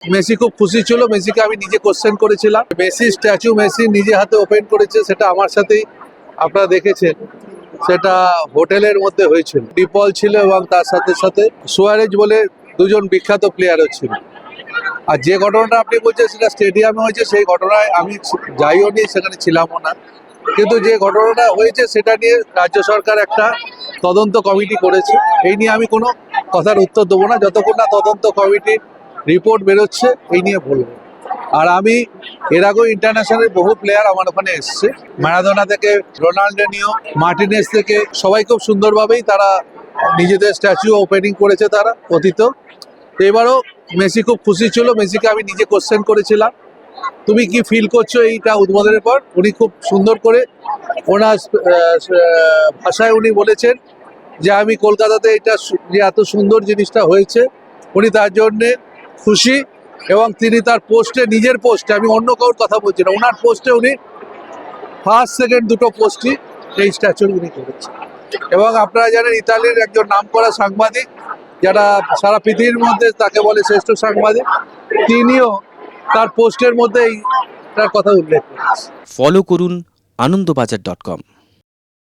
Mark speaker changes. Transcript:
Speaker 1: Messi খুব খুশি ছিল। মেসিকে আমি নিজে কোশ্চেন করেছিলাম। মেসি স্ট্যাচু মেসি নিজে হাতে ওপেন করেছে, সেটা আমার সাথেই আপনারা দেখেছেন। সেটা হোটেলের মধ্যে হয়েছিল। ডিপল ছিল এবং তার সাথে সাথে সুয়ারেজ বলে দুজন বিখ্যাত প্লেয়ারও ছিল। আর যে ঘটনাটা আপনি বলছেন সেটা স্টেডিয়ামে হয়েছে, সেই ঘটনায় আমি যাইও নি, সেখানে ছিলামও না। কিন্তু যে ঘটনাটা হয়েছে সেটা নিয়ে রাজ্য সরকার একটা তদন্ত কমিটি করেছে। এই নিয়ে আমি কোনো কথার উত্তর দেবো না যতক্ষণ না তদন্ত কমিটির রিপোর্ট বেরোচ্ছে, এই নিয়ে বলবো। আর আমি এর আগেও ইন্টারন্যাশনাল বহু প্লেয়ার আমার ওখানে এসছে, ম্যারাডোনা থেকে রোনাল্ডোনিও, মার্টিনেস থেকে, সবাই খুব সুন্দরভাবেই তারা নিজেদের স্ট্যাচু ওপেনিং করেছে তারা অতীত। এবারও মেসি খুব খুশি ছিল। মেসিকে আমি নিজে কোশ্চেন করেছিলাম, তুমি কি ফিল করছো এইটা উদ্বোধনের পর। উনি খুব সুন্দর করে ওনার ভাষায় উনি বলেছেন যে আমি কলকাতাতে এটা যে এত সুন্দর জিনিসটা হয়েছে, উনি তার জন্যে খুশি। এবং তিনি তার পোস্টে, নিজের পোস্টে, আমি অন্য কারোর কথা বলছি না, ওনার পোস্টে উনি ফার্স্ট সেকেন্ড দুটো পোস্টই এই স্ট্যাচু উনি করেছেন। এবং আপনারা জানেন ইতালির একজন নামকরা সাংবাদিক, যারা সারা পৃথিবীর মধ্যে তাকে বলে শ্রেষ্ঠ সাংবাদিক, তিনিও তার পোস্টের মধ্যে এইটার কথা উল্লেখ করেছেন।
Speaker 2: ফলো করুন আনন্দবাজার.com।